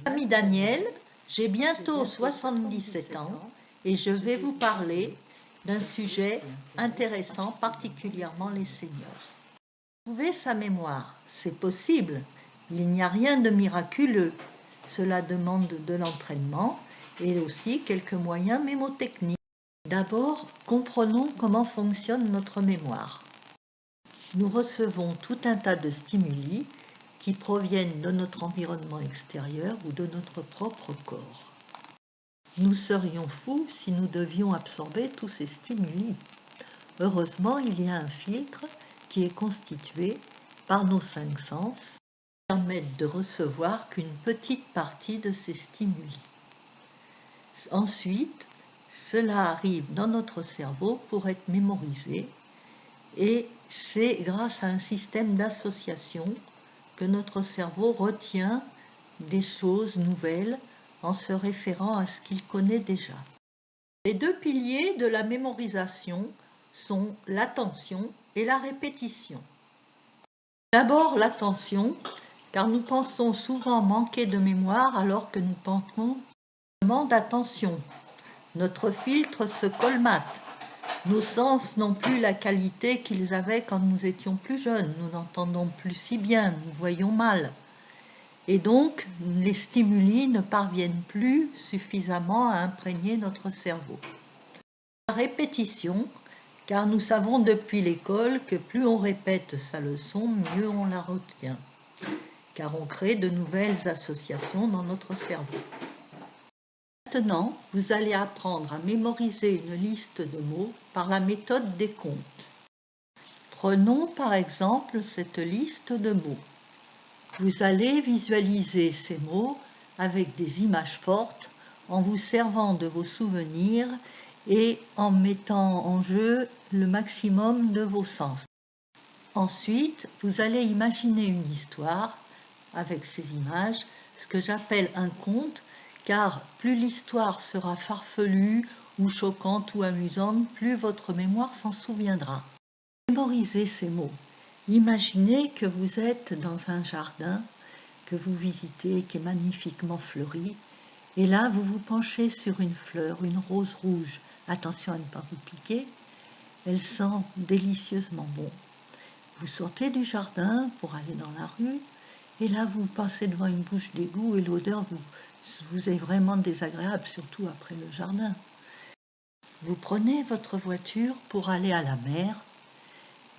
Ami Daniel, j'ai bientôt 77 ans et je vais vous parler d'un sujet intéressant, particulièrement les seniors. Trouver sa mémoire, c'est possible. Il n'y a rien de miraculeux. Cela demande de l'entraînement et aussi quelques moyens mémotechniques. D'abord, comprenons comment fonctionne notre mémoire. Nous recevons tout un tas de stimuli qui proviennent de notre environnement extérieur ou de notre propre corps. Nous serions fous si nous devions absorber tous ces stimuli. Heureusement, il y a un filtre qui est constitué par nos 5 sens qui permettent de recevoir qu'une petite partie de ces stimuli. Ensuite, cela arrive dans notre cerveau pour être mémorisé et c'est grâce à un système d'association que notre cerveau retient des choses nouvelles en se référant à ce qu'il connaît déjà. Les 2 piliers de la mémorisation sont l'attention et la répétition. D'abord l'attention, car nous pensons souvent manquer de mémoire alors que nous manquons d'attention. Notre filtre se colmate. Nos sens n'ont plus la qualité qu'ils avaient quand nous étions plus jeunes. Nous n'entendons plus si bien, nous voyons mal. Et donc, les stimuli ne parviennent plus suffisamment à imprégner notre cerveau. La répétition, car nous savons depuis l'école que plus on répète sa leçon, mieux on la retient, car on crée de nouvelles associations dans notre cerveau. Maintenant, vous allez apprendre à mémoriser une liste de mots par la méthode des comptes. Prenons par exemple cette liste de mots. Vous allez visualiser ces mots avec des images fortes en vous servant de vos souvenirs et en mettant en jeu le maximum de vos sens. Ensuite, vous allez imaginer une histoire avec ces images, ce que j'appelle un conte, car plus l'histoire sera farfelue ou choquante ou amusante, plus votre mémoire s'en souviendra. Mémorisez ces mots. Imaginez que vous êtes dans un jardin que vous visitez, qui est magnifiquement fleuri, et là vous vous penchez sur une fleur, une rose rouge. Attention à ne pas vous piquer, elle sent délicieusement bon. Vous sortez du jardin pour aller dans la rue, et là vous passez devant une bouche d'égout et l'odeur vous est vraiment désagréable, surtout après le jardin. Vous prenez votre voiture pour aller à la mer,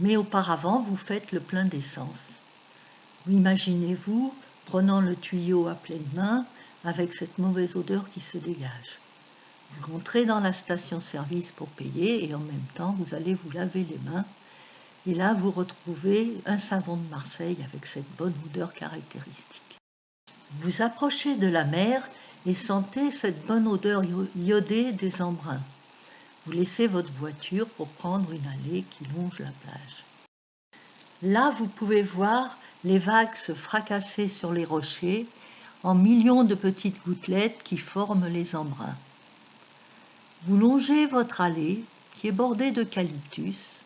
mais auparavant vous faites le plein d'essence. Imaginez-vous prenant le tuyau à pleine main avec cette mauvaise odeur qui se dégage. Vous rentrez dans la station-service pour payer et en même temps vous allez vous laver les mains. Et là, vous retrouvez un savon de Marseille avec cette bonne odeur caractéristique. Vous approchez de la mer et sentez cette bonne odeur iodée des embruns. Vous laissez votre voiture pour prendre une allée qui longe la plage. Là, vous pouvez voir les vagues se fracasser sur les rochers en millions de petites gouttelettes qui forment les embruns. Vous longez votre allée qui est bordée d'eucalyptus.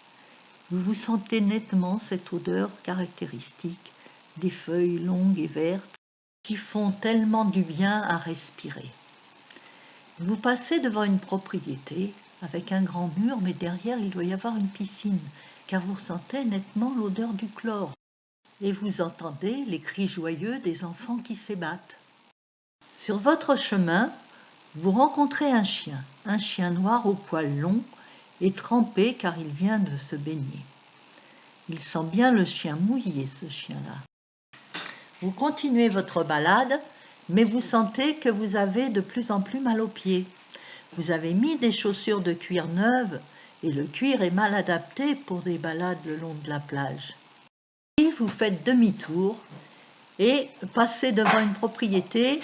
Vous sentez nettement cette odeur caractéristique des feuilles longues et vertes qui font tellement du bien à respirer. Vous passez devant une propriété avec un grand mur, mais derrière il doit y avoir une piscine, car vous sentez nettement l'odeur du chlore. Et vous entendez les cris joyeux des enfants qui s'ébattent. Sur votre chemin, vous rencontrez un chien noir aux poils longs et trempé car il vient de se baigner. Il sent bien le chien mouillé, ce chien-là. Vous continuez votre balade, mais vous sentez que vous avez de plus en plus mal aux pieds. Vous avez mis des chaussures de cuir neuves et le cuir est mal adapté pour des balades le long de la plage. Puis vous faites demi-tour et passez devant une propriété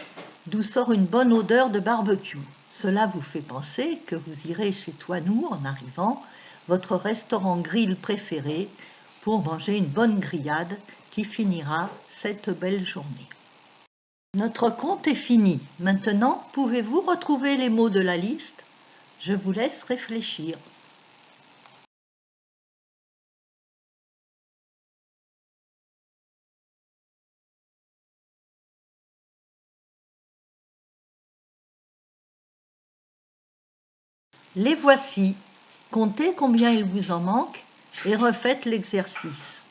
d'où sort une bonne odeur de barbecue. Cela vous fait penser que vous irez chez Toinou en arrivant, votre restaurant grill préféré, pour manger une bonne grillade qui finira cette belle journée. Notre conte est fini. Maintenant, pouvez-vous retrouver les mots de la liste ? Je vous laisse réfléchir. Les voici. Comptez combien il vous en manque et refaites l'exercice.